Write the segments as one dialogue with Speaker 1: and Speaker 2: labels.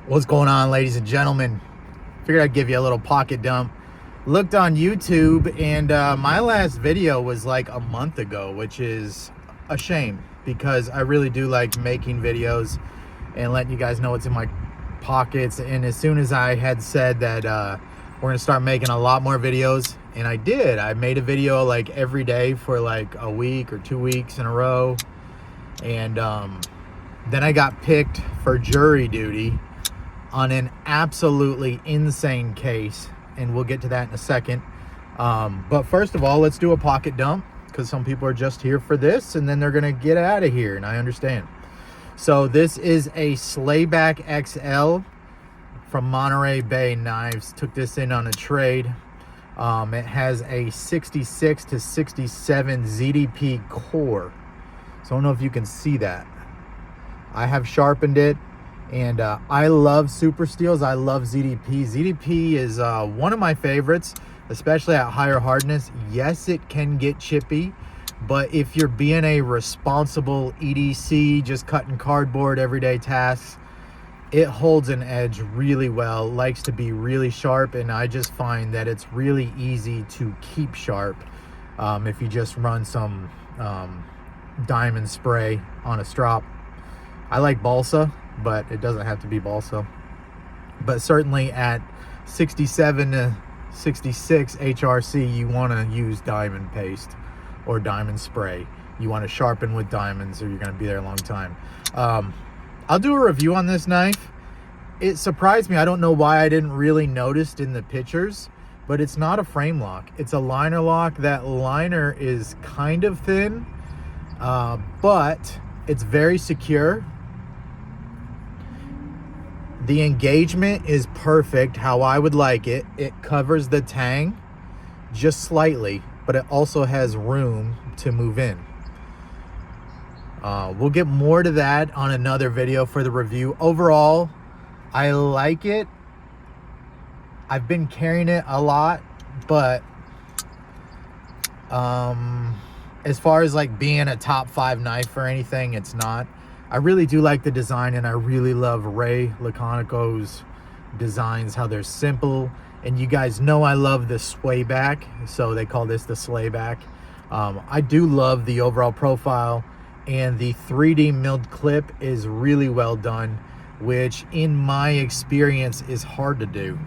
Speaker 1: What's going on, ladies and gentlemen? Figured I'd give you a little pocket dump. Looked on YouTube, and my last video was like a month ago, which is a shame because I really do like making videos and letting you guys know what's in my pockets. And as soon as I had said that we're gonna start making a lot more videos, and I did. I made a video like every day for like a week or 2 weeks in a row, and then I got picked for jury duty on an absolutely insane case, and we'll get to that in a second. But first of all, let's do a pocket dump, because some people are just here for this and then they're gonna get out of here, and I understand. So this is a Slayback XL from Monterey Bay Knives. Took this in on a trade. It has a 66 to 67 ZDP core. So I don't know if you can see that. I have sharpened it. And I love super steels. I love ZDP. ZDP is one of my favorites, especially at higher hardness. Yes, it can get chippy, but if you're being a responsible EDC, just cutting cardboard, everyday tasks, it holds an edge really well, likes to be really sharp, and I just find that it's really easy to keep sharp if you just run some diamond spray on a strop. I like balsa, but it doesn't have to be balsa. But certainly at 67 to 66 HRC, you want to use diamond paste or diamond spray. You want to sharpen with diamonds, or you're going to be there a long time. I'll do a review on this knife. It surprised me. I don't know why I didn't really notice in the pictures, but it's not a frame lock. It's a liner lock. That liner is kind of thin, but it's very secure. The engagement is perfect, how I would like it. It covers the tang just slightly, but it also has room to move in. We'll get more to that on another video for the review. Overall, I like it. I've been carrying it a lot, but as far as like being a top 5 knife or anything, it's not. I really do like the design, and I really love Ray Laconico's designs, how they're simple. And you guys know I love the swayback, so they call this the Slayback. I do love the overall profile, and the 3D milled clip is really well done, which in my experience is hard to do.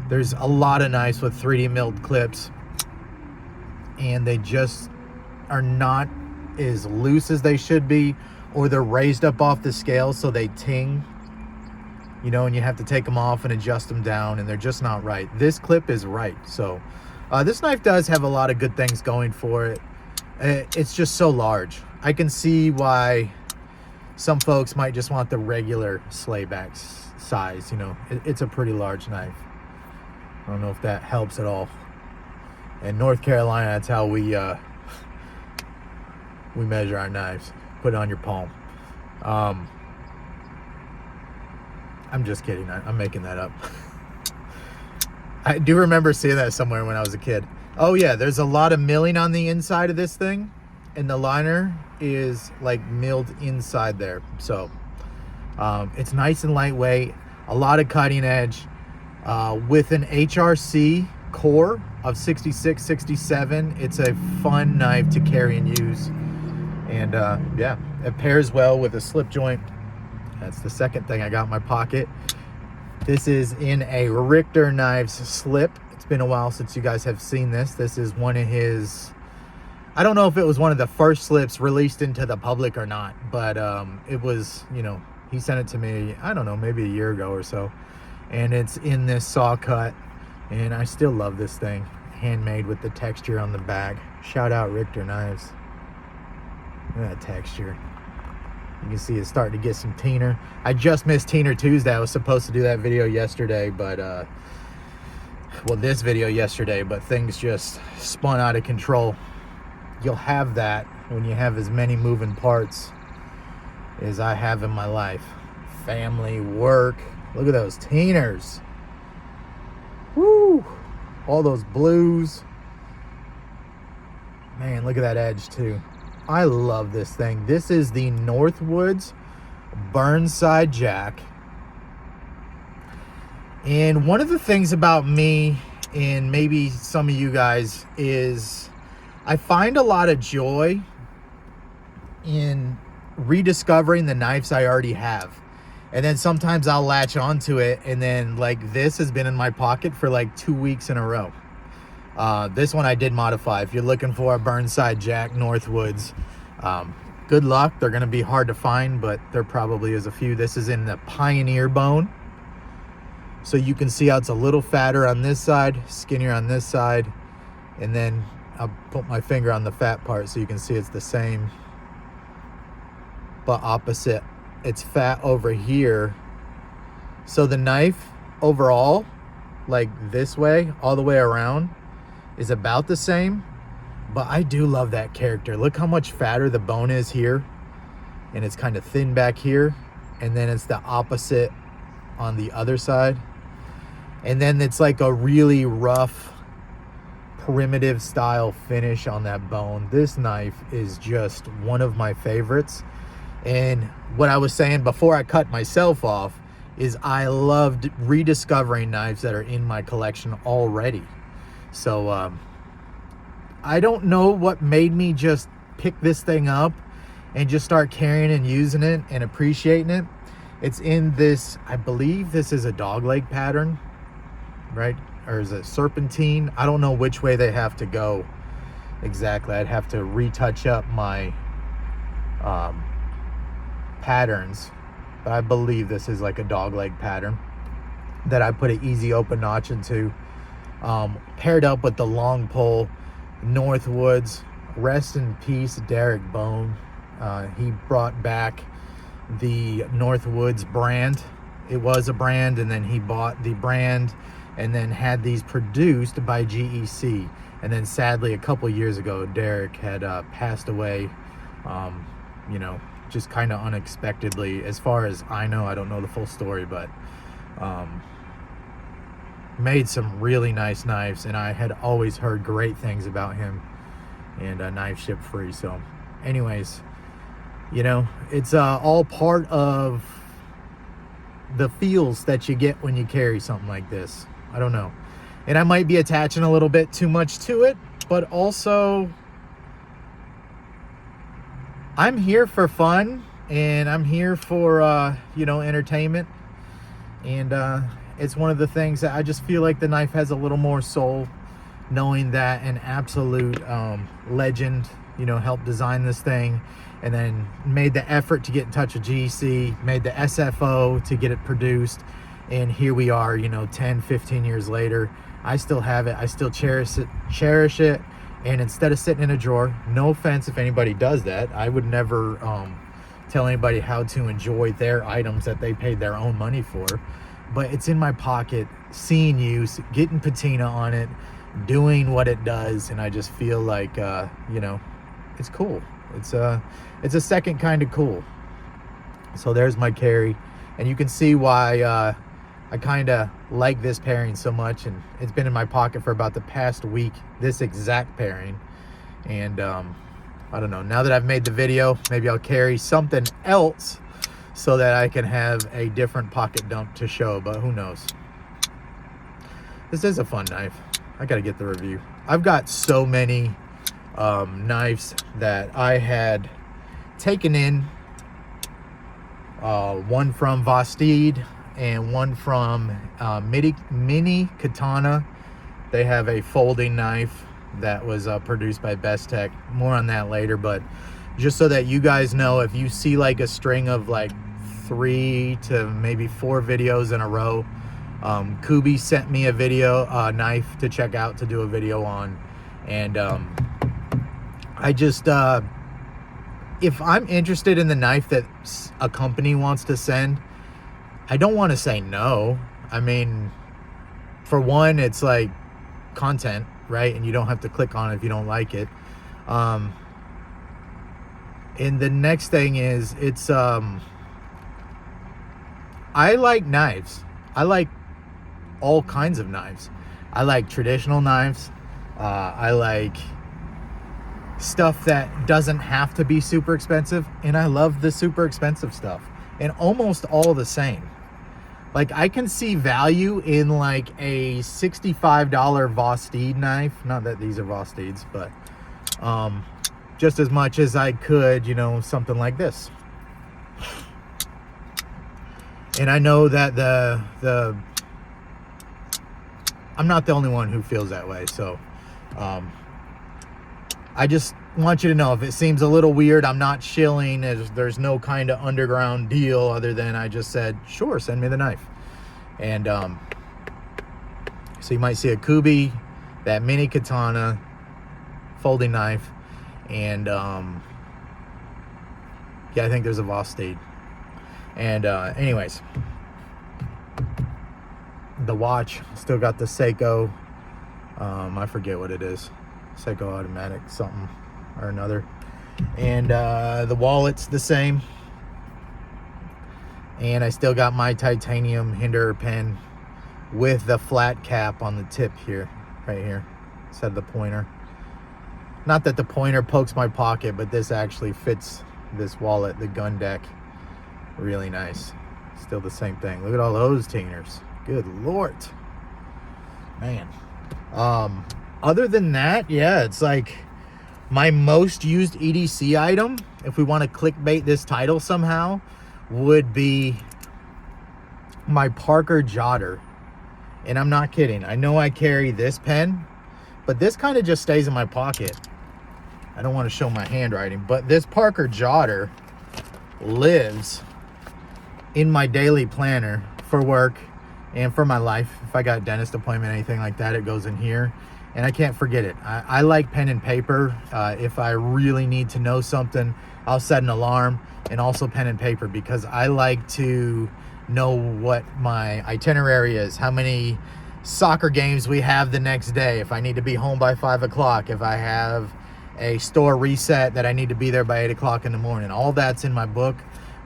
Speaker 1: There's a lot of knives with 3D milled clips, and they just are not as loose as they should be, or they're raised up off the scale so they ting, you know, and you have to take them off and adjust them down, and they're just not right. This clip is right. So this knife does have a lot of good things going for it. It's just so large. I can see why some folks might just want the regular Slayback size. You know, it's a pretty large knife. I don't know if that helps at all. In North Carolina, that's how we measure our knives. Put it on your palm. I'm just kidding. I'm making that up. I do remember seeing that somewhere when I was a kid. Oh yeah, there's a lot of milling on the inside of this thing, and the liner is like milled inside there. So it's nice and lightweight, a lot of cutting edge, with an HRC core of 66, 67. It's a fun knife to carry and use. And yeah, it pairs well with a slip joint. That's the second thing I got in my pocket. This is in a Richter Knives slip. It's been a while since you guys have seen this. This is one of his, I don't know if it was one of the first slips released into the public or not, but it was, you know, he sent it to me, I don't know, maybe a year ago or so. And it's in this saw cut, and I still love this thing. Handmade with the texture on the back. Shout out Richter Knives. Look at that texture. You can see it's starting to get some teener. I just missed Teener Tuesday. I was supposed to do that video yesterday, but well, this video yesterday, but things just spun out of control. You'll have that when you have as many moving parts as I have in my life. Family, work. Look at those teeners. Woo! All those blues. Man, look at that edge too. I love this thing. This is the Northwoods Burnside Jack And one of the things about me, and maybe some of you guys, is I find a lot of joy in rediscovering the knives I already have. And then sometimes I'll latch onto it, and then like this has been in my pocket for like 2 weeks in a row. This one I did modify. If you're looking for a Burnside Jack Northwoods, good luck. They're going to be hard to find, but there probably is a few. This is in the Pioneer bone. So you can see how it's a little fatter on this side, skinnier on this side. And then I'll put my finger on the fat part so you can see it's the same, but opposite. It's fat over here. So the knife overall, like this way, all the way around, is about the same. But I do love that character. Look how much fatter the bone is here. And it's kind of thin back here. And then it's the opposite on the other side. And then it's like a really rough, primitive style finish on that bone. This knife is just one of my favorites. And what I was saying before I cut myself off is I loved rediscovering knives that are in my collection already. So I don't know what made me just pick this thing up and just start carrying and using it and appreciating it. It's in this, I believe this is a dogleg pattern, right? Or is it serpentine? I don't know which way they have to go exactly. I'd have to retouch up my patterns, but I believe this is like a dogleg pattern that I put an easy open notch into, paired up with the long pull Northwoods. Rest in peace, Derek Bone. He brought back the Northwoods brand. It was a brand, and then he bought the brand and then had these produced by GEC. And then sadly, a couple years ago, Derek had passed away, you know, just kind of unexpectedly. As far as I know, I don't know the full story, but made some really nice knives, and I had always heard great things about him, and knife ship free. So anyways, you know, it's all part of the feels that you get when you carry something like this. I don't know, and I might be attaching a little bit too much to it, but also I'm here for fun, and I'm here for you know, entertainment. And it's one of the things that I just feel like the knife has a little more soul, knowing that an absolute legend, you know, helped design this thing, and then made the effort to get in touch with GC, made the SFO to get it produced. And here we are, you know, 10, 15 years later. I still have it. I still cherish it. And instead of sitting in a drawer, no offense if anybody does that, I would never tell anybody how to enjoy their items that they paid their own money for. But it's in my pocket, seeing use, getting patina on it, doing what it does, and I just feel like, you know, it's cool. It's a second kind of cool. So there's my carry, and you can see why I kind of like this pairing so much, and it's been in my pocket for about the past week, this exact pairing. And I don't know, now that I've made the video, maybe I'll carry something else so that I can have a different pocket dump to show, but who knows. This is a fun knife. I gotta get the review. I've got so many knives that I had taken in, one from Vostede and one from Mini Katana. They have a folding knife that was produced by Best Tech. More on that later, but just so that you guys know, if you see like a string of like 3 to maybe 4 videos in a row, Kubi sent me a video knife to check out, to do a video on. And I just if I'm interested in the knife that a company wants to send, I don't want to say no. I mean, for one, it's like content, right? And you don't have to click on it if you don't like it. And the next thing is, it's I like knives. I like all kinds of knives. I like traditional knives. I like stuff that doesn't have to be super expensive, and I love the super expensive stuff, and almost all the same. Like, I can see value in like a $65 Vosteed knife. Not that these are Vosteeds, but just as much as I could, you know, something like this. And I know that I'm not the only one who feels that way. So I just want you to know, if it seems a little weird, I'm not shilling. There's no kind of underground deal other than I just said, sure, send me the knife. And so you might see a Kubi, that mini katana, folding knife, and yeah, I think there's a Vosteed. And anyways, the watch, still got the Seiko, I forget what it is, Seiko automatic something or another. And the wallet's the same, and I still got my titanium Hinderer pen with the flat cap on the tip here, right here, instead of the pointer. Not that the pointer pokes my pocket, but this actually fits this wallet, the gun deck, really nice. Still the same thing. Look at all those tiners. Good Lord, man. Other than that, yeah, it's like my most used EDC item, if we want to clickbait this title somehow, would be my Parker Jotter. And I'm not kidding. I know I carry this pen, but this kind of just stays in my pocket. I don't want to show my handwriting, but this Parker Jotter lives in my daily planner for work and for my life. If I got a dentist appointment, anything like that, it goes in here, and I can't forget it. I like pen and paper. If I really need to know something, I'll set an alarm, and also pen and paper, because I like to know what my itinerary is, how many soccer games we have the next day, if I need to be home by 5 o'clock, if I have a store reset that I need to be there by 8 o'clock in the morning. All that's in my book.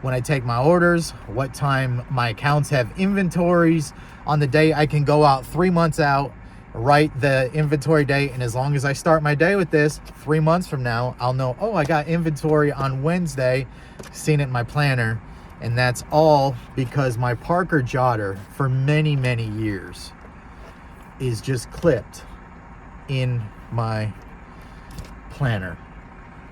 Speaker 1: When I take my orders, what time my accounts have inventories on the day I can go out 3 months out, write the inventory date, and as long as I start my day with this, 3 months from now, I'll know, oh, I got inventory on Wednesday, seen it in my planner. And that's all because my Parker Jotter, for many, many years, is just clipped in my planner.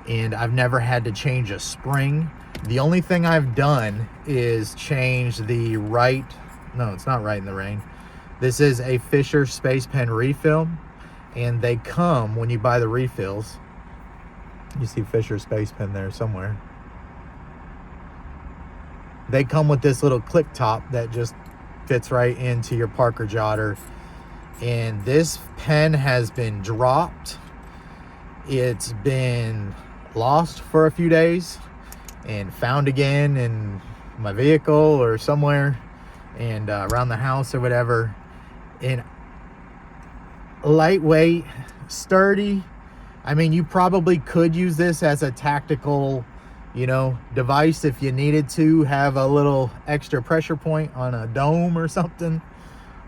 Speaker 1: And I've never had to change a spring. The only thing I've done is change the right, no, it's not Right in the Rain. This is a Fisher Space Pen refill, and they come, when you buy the refills, you see Fisher Space Pen there somewhere. They come with this little click top that just fits right into your Parker Jotter. And this pen has been dropped. It's been lost for a few days and found again in my vehicle or somewhere, and around the house or whatever. And lightweight, sturdy. I mean, you probably could use this as a tactical, you know, device if you needed to have a little extra pressure point on a dome or something.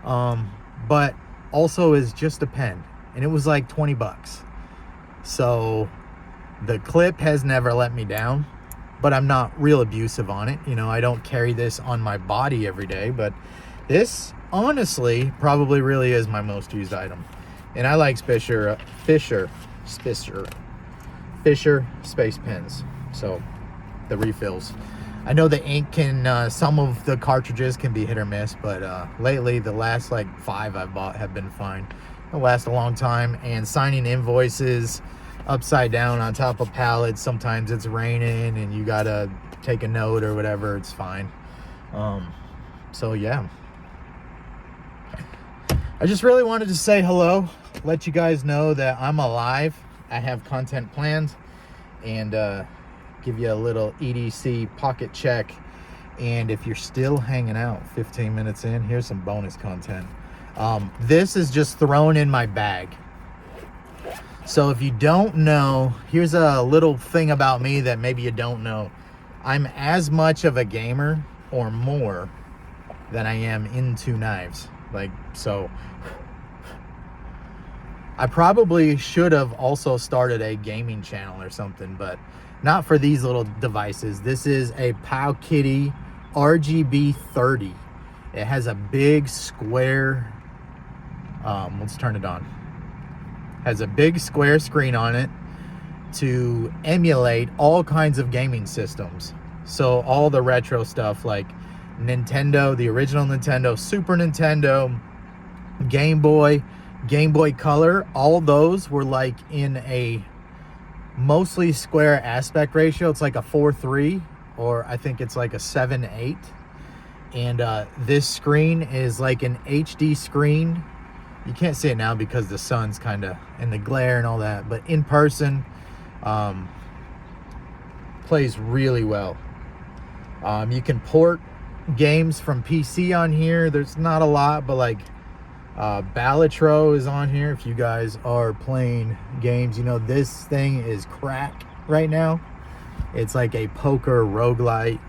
Speaker 1: But also is just a pen, and it was like 20 bucks. So the clip has never let me down, but I'm not real abusive on it. You know, I don't carry this on my body every day, but this honestly probably really is my most used item. And I like Fisher Space Pens. So the refills, I know the ink can, some of the cartridges can be hit or miss, but lately the last like 5 I've bought have been fine. They'll last a long time. And signing invoices upside down on top of pallets, sometimes it's raining and you gotta take a note or whatever, it's fine. So yeah, I just really wanted to say hello, let you guys know that I'm alive. I have content planned, and give you a little EDC pocket check. And if you're still hanging out 15 minutes in, here's some bonus content. This is just thrown in my bag. So if you don't know, here's a little thing about me that maybe you don't know. I'm as much of a gamer or more than I am into knives. Like, so I probably should have also started a gaming channel or something, but not for these little devices. This is a Pow Kitty RGB 30, It has a big square, let's turn it on. Has a big square screen on it to emulate all kinds of gaming systems. So all the retro stuff like Nintendo, the original Nintendo, Super Nintendo, Game Boy, Game Boy Color, all those were like in a mostly square aspect ratio. It's like a 4:3, or I think it's like a 7:8. And this screen is like an HD screen. You can't see it now because the sun's kind of in the glare and all that, but in person, plays really well. You can port games from PC on here. There's not a lot, but like Balatro is on here. If you guys are playing games, you know this thing is crack right now. It's like a poker roguelite,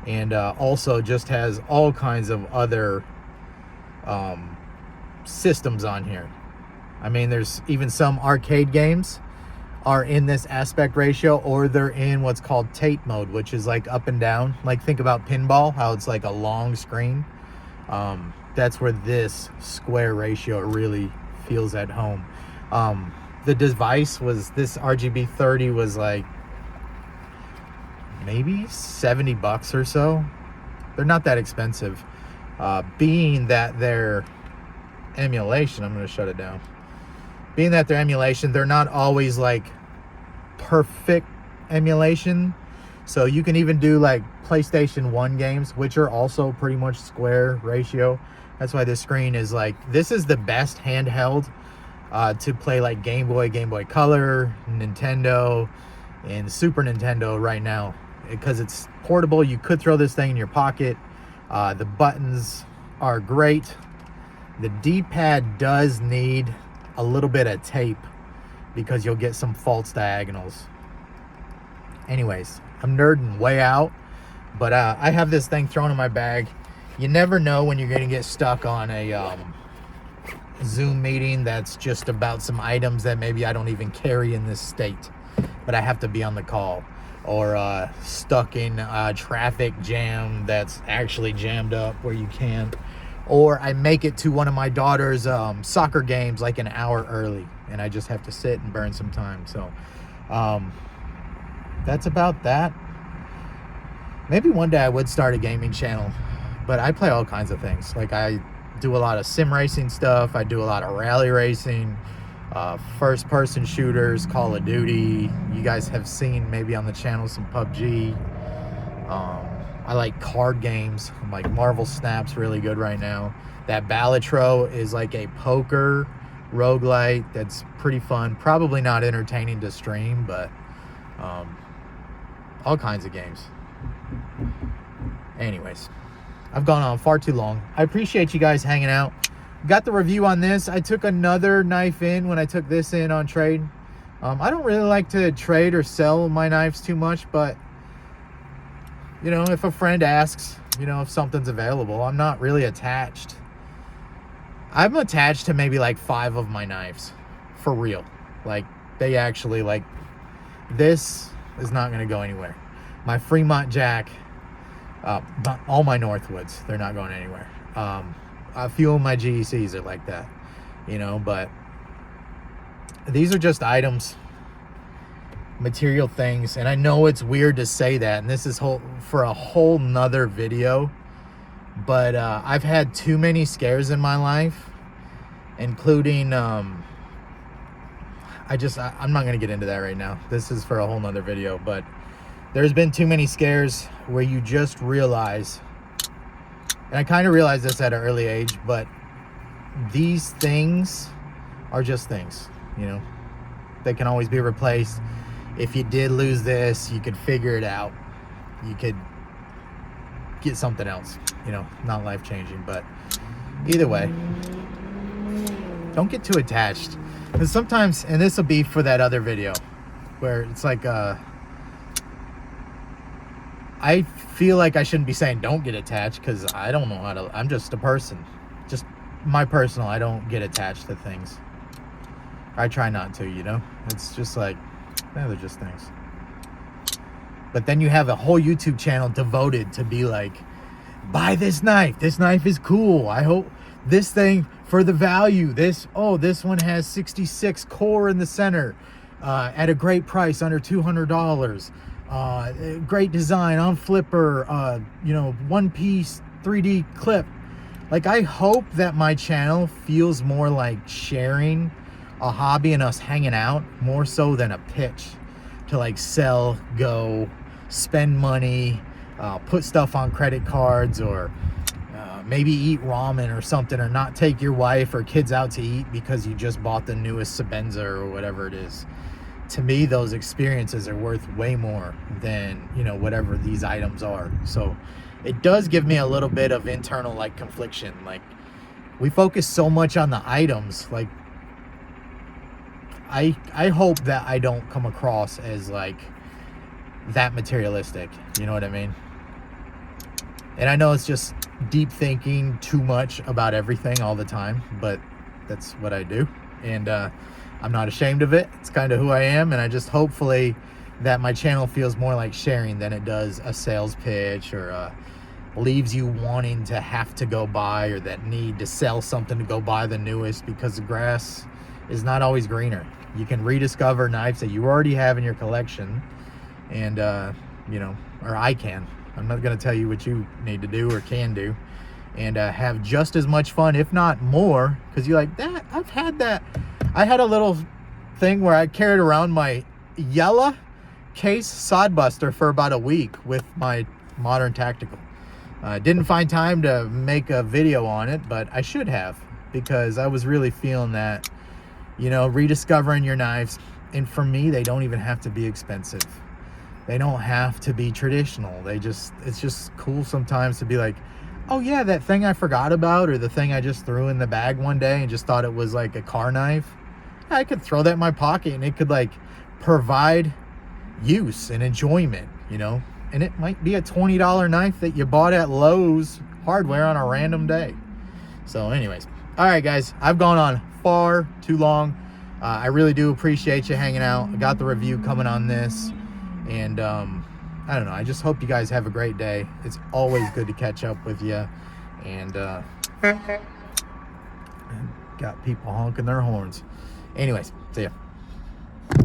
Speaker 1: and also just has all kinds of other systems on here. I mean, there's even some arcade games are in this aspect ratio, or they're in what's called tape mode, which is like up and down. Like think about pinball, how it's like a long screen. That's where this square ratio really feels at home. The device was, this RGB 30 was like maybe 70 bucks or so. They're not that expensive. Being that they're emulation, I'm going to shut it down. Being that they're emulation, they're not always like perfect emulation. So you can even do like PlayStation 1 games, which are also pretty much square ratio. That's why this screen is like, this is the best handheld to play like Game Boy, Game Boy Color, Nintendo, and Super Nintendo right now, because it's portable. You could throw this thing in your pocket. The buttons are great. The D-pad does need a little bit of tape because you'll get some false diagonals. Anyways, I'm nerding way out, but I have this thing thrown in my bag. You never know when you're going to get stuck on a Zoom meeting that's just about some items that maybe I don't even carry in this state, but I have to be on the call, or stuck in a traffic jam that's actually jammed up where you can't, or I make it to one of my daughter's soccer games like an hour early and I just have to sit and burn some time. So that's about that. Maybe one day I would start a gaming channel, but I play all kinds of things. Like I do a lot of sim racing stuff. I do a lot of rally racing, first person shooters, Call of Duty. You guys have seen maybe on the channel some PUBG. I like card games. Like Marvel Snap's really good right now. That Balatro is like a poker roguelite that's pretty fun. Probably not entertaining to stream, but all kinds of games. Anyways, I've gone on far too long. I appreciate you guys hanging out. Got the review on this. I took another knife in when I took this in on trade. I don't really like to trade or sell my knives too much, but you know, if a friend asks, you know, if something's available, I'm not really attached. I'm attached to maybe like 5 of my knives, for real. Like they actually, like, this is not going to go anywhere. My Fremont Jack, all my Northwoods, they're not going anywhere. A few of my GECs are like that, you know, but these are just items, material things. And I know it's weird to say that, and this is for a whole nother video, but I've had too many scares in my life, including I'm not going to get into that right now. This is for a whole nother video, but there's been too many scares where you just realize, and I kind of realized this at an early age, but these things are just things, you know. They can always be replaced. If you did lose this, you could figure it out. You could get something else, you know, not life-changing, but either way, don't get too attached. Because sometimes, and this will be for that other video, where it's like, I feel like I shouldn't be saying don't get attached, because I don't know how to, I'm just a person. Just my personal, I don't get attached to things. I try not to, you know? It's just like, they're just things. But then you have a whole YouTube channel devoted to be like, buy this knife. This knife is cool. I hope this thing for the value. This one has 66 core in the center at a great price, under $200. Great design on flipper, you know, one piece 3D clip. Like, I hope that my channel feels more like sharing a hobby and us hanging out, more so than a pitch to like sell, go, spend money, put stuff on credit cards, or maybe eat ramen or something, or not take your wife or kids out to eat because you just bought the newest Sabenza or whatever it is. To me, those experiences are worth way more than, you know, whatever these items are. So it does give me a little bit of internal like confliction. Like, we focus so much on the items. Like, I hope that I don't come across as like that materialistic, you know what I mean? And I know it's just deep thinking too much about everything all the time, but that's what I do, and I'm not ashamed of it. It's kind of who I am, and I just hopefully that my channel feels more like sharing than it does a sales pitch, or leaves you wanting to have to go buy, or that need to sell something to go buy the newest, because the grass is not always greener. You can rediscover knives that you already have in your collection, and you know, or I can. I'm not going to tell you what you need to do or can do, and have just as much fun, if not more, because you're like, that I've had that. I had a little thing where I carried around my yellow case sodbuster for about a week with my modern tactical. Didn't find time to make a video on it, but I should have, because I was really feeling that, you know, rediscovering your knives. And for me, they don't even have to be expensive. They don't have to be traditional. It's just cool sometimes to be like, oh yeah, that thing I forgot about, or the thing I just threw in the bag one day and just thought it was like a car knife. I could throw that in my pocket and it could like provide use and enjoyment, you know? And it might be a $20 knife that you bought at Lowe's Hardware on a random day. So anyways, all right guys, I've gone on far too long. I really do appreciate you hanging out. I got the review coming on this, and I don't know, I just hope you guys have a great day. It's always good to catch up with you, and got people honking their horns. Anyways, see ya.